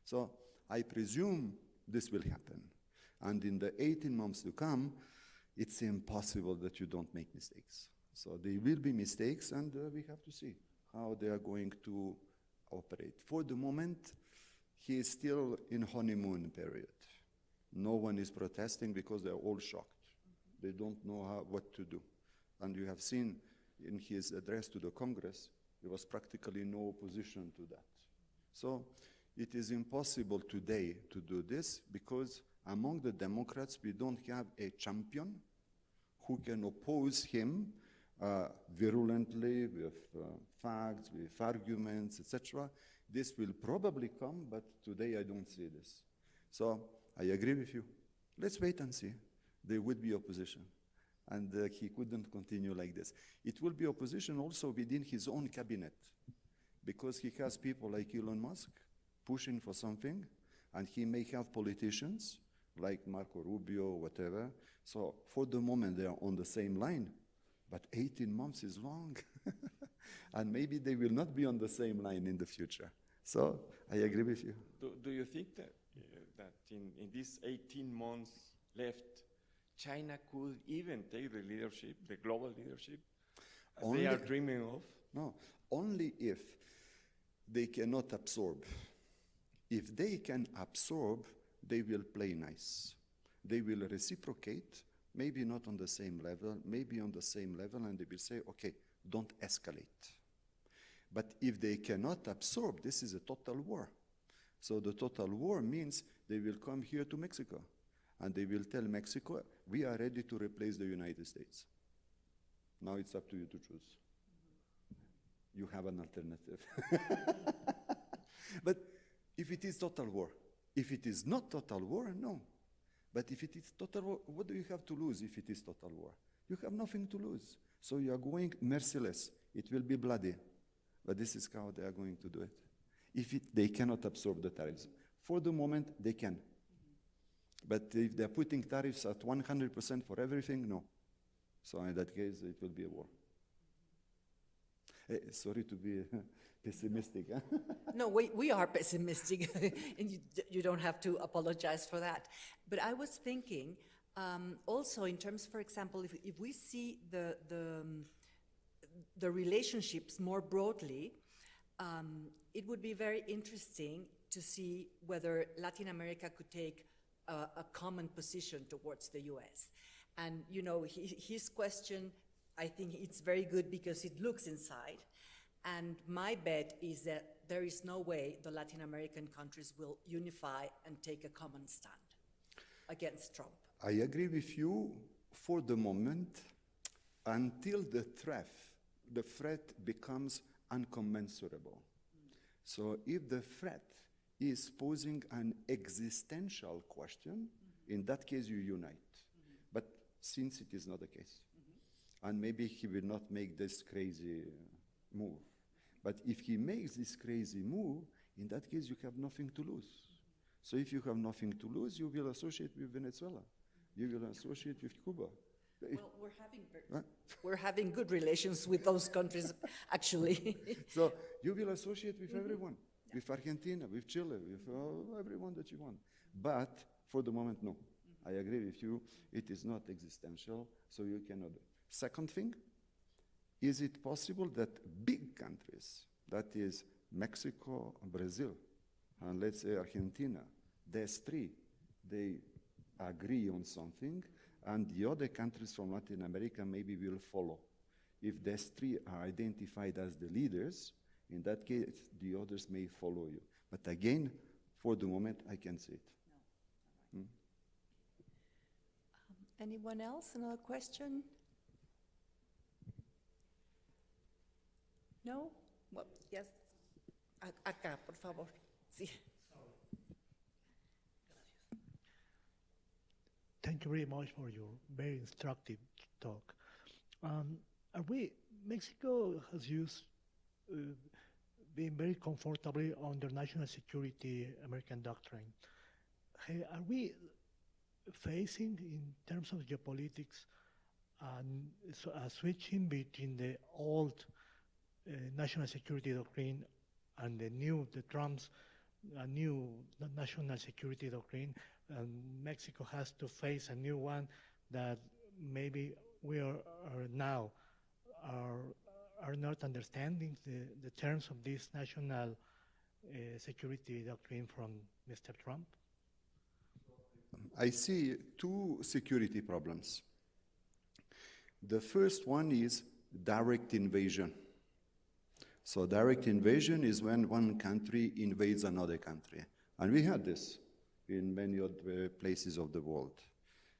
So I presume this will happen. And in the 18 months to come, it's impossible that you don't make mistakes. So there will be mistakes, and we have to see how they are going to operate. For the moment, he is still in honeymoon period. No one is protesting because they're all shocked. They don't know what to do. And you have seen in his address to the Congress, there was practically no opposition to that. So it is impossible today to do this because among the Democrats, we don't have a champion who can oppose him virulently with facts, with arguments, etc. This will probably come, but today I don't see this. So I agree with you. Let's wait and see. There would be opposition. And he couldn't continue like this. It will be opposition also within his own cabinet, because he has people like Elon Musk pushing for something, and he may have politicians like Marco Rubio, whatever. So for the moment, they are on the same line, but 18 months is long. And maybe they will not be on the same line in the future. So I agree with you. Do you think that, in these 18 months left, China could even take the leadership, the global leadership, as they are dreaming of? No, only if they cannot absorb. If they can absorb, they will play nice. They will reciprocate, maybe not on the same level, maybe on the same level, and they will say, okay, don't escalate. But if they cannot absorb, this is a total war. So the total war means they will come here to Mexico, and they will tell Mexico, we are ready to replace the United States. Now it's up to you to choose. You have an alternative. But if it is total war, if it is not total war, no. But if it is total war, what do you have to lose if it is total war? You have nothing to lose. So you are going merciless. It will be bloody. But this is how they are going to do it. If they cannot absorb the tariffs. For the moment, they can. But if they're putting tariffs at 100% for everything, no. So in that case, it will be a war. Sorry to be pessimistic. Huh? No, we are pessimistic, and you don't have to apologize for that. But I was thinking, also in terms, for example, if we see the relationships more broadly, it would be very interesting to see whether Latin America could take a common position towards the US. And you know, his question, I think it's very good because it looks inside. And my bet is that there is no way the Latin American countries will unify and take a common stand against Trump. I agree with you for the moment until the threat becomes uncommensurable. So if the threat is posing an existential question, in that case you unite. But since it is not the case, and maybe he will not make this crazy move. But if he makes this crazy move, in that case you have nothing to lose. So if you have nothing to lose, you will associate with Venezuela. You will associate with Cuba. Well, we're having good relations with those countries, actually. So you will associate with everyone, with Argentina, with Chile, with everyone that you want. But for the moment, no. I agree with you. It is not existential, so you cannot. Second thing, is it possible that big countries, that is Mexico, Brazil, and let's say Argentina, these three, they agree on something, and the other countries from Latin America maybe will follow. If these three are identified as the leaders, in that case, the others may follow you. But again, for the moment, I can't see it. No. Anyone else? Another question? No? Well, yes. Acá, por favor. Sí. Thank you very much for your very instructive talk. Mexico has used being very comfortably under national security American doctrine. Are we facing, in terms of geopolitics, a switching between the old national security doctrine and the Trump's new national security doctrine? Mexico has to face a new one that maybe we are now not understanding the terms of this national security doctrine from Mr. Trump? I see two security problems. The first one is direct invasion. So direct invasion is when one country invades another country. And we had this in many other places of the world.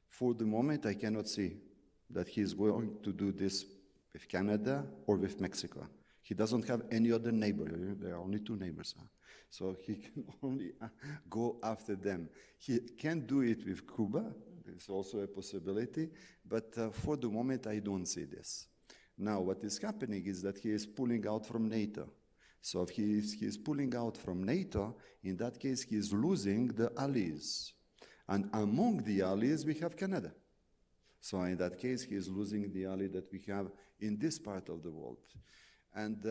For the moment, I cannot see that he's going to do this with Canada or with Mexico. He doesn't have any other neighbor. There are only two neighbors. So he can only go after them. He can do it with Cuba. It's also a possibility. But for the moment, I don't see this. Now, what is happening is that he is pulling out from NATO. So if he is pulling out from NATO, in that case, he is losing the allies. And among the allies, we have Canada. So in that case, he is losing the ally that we have in this part of the world. And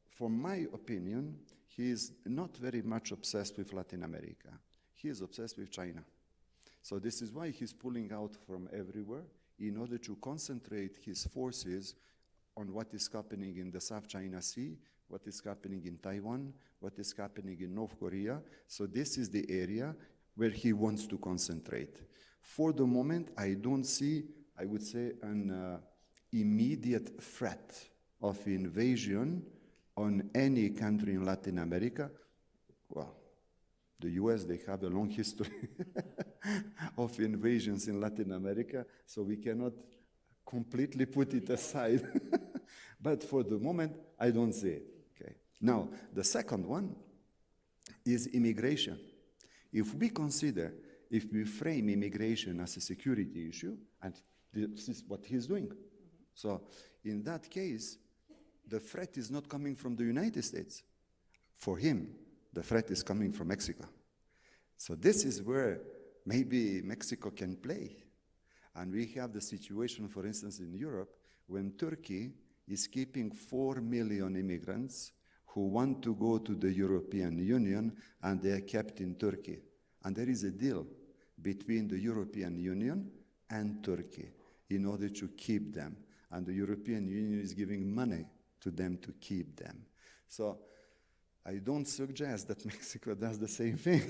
from my opinion, he is not very much obsessed with Latin America. He is obsessed with China. So this is why he's pulling out from everywhere in order to concentrate his forces on what is happening in the South China Sea, what is happening in Taiwan, what is happening in North Korea. So this is the area where he wants to concentrate. For the moment, I don't see, I would say, an immediate threat of invasion on any country in Latin America. Well, the US, they have a long history of invasions in Latin America, so we cannot completely put it aside. But for the moment, I don't see it. Okay. Now, the second one is immigration. If we frame immigration as a security issue, and this is what he's doing. So in that case, the threat is not coming from the United States. For him, the threat is coming from Mexico. So this is where maybe Mexico can play. And we have the situation, for instance, in Europe, when Turkey is keeping 4 million immigrants who want to go to the European Union, and they are kept in Turkey. And there is a deal between the European Union and Turkey in order to keep them. and the European Union is giving money to them to keep them. So I don't suggest that Mexico does the same thing,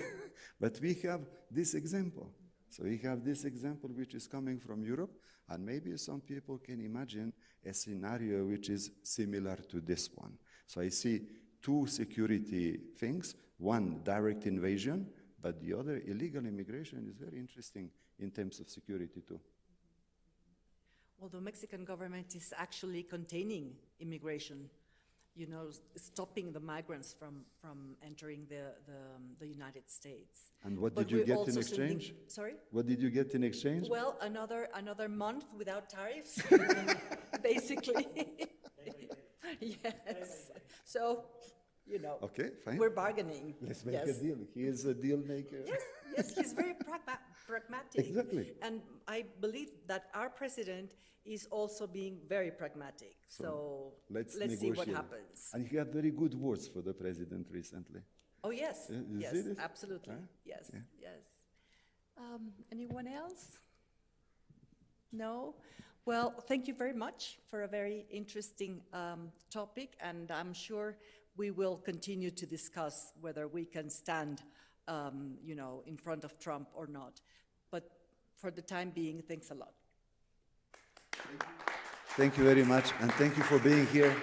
but we have this example. So we have this example which is coming from Europe, and maybe some people can imagine a scenario which is similar to this one. So I see two security things, one direct invasion, but the other illegal immigration is very interesting in terms of security too. Well, the Mexican government is actually containing immigration, you know, stopping the migrants from entering the United States. And what But did you we're get also in sending- exchange? Sorry? What did you get in exchange? Well, another month without tariffs, basically. Yes. So, you know, Okay, fine. we're bargaining. Let's make Yes. a deal. He is a deal maker. Yes, he's very pragmatic. Exactly. And I believe that our president is also being very pragmatic. So Let's see what negotiate. happens. And he had very good words for the president recently. Oh, yes, You yes, see this? absolutely. Huh? Yes, Yeah. yes. Anyone else? No? Well, thank you very much for a very interesting topic, and I'm sure we will continue to discuss whether we can stand, you know, in front of Trump or not. But for the time being, thanks a lot. Thank you very much, and thank you for being here.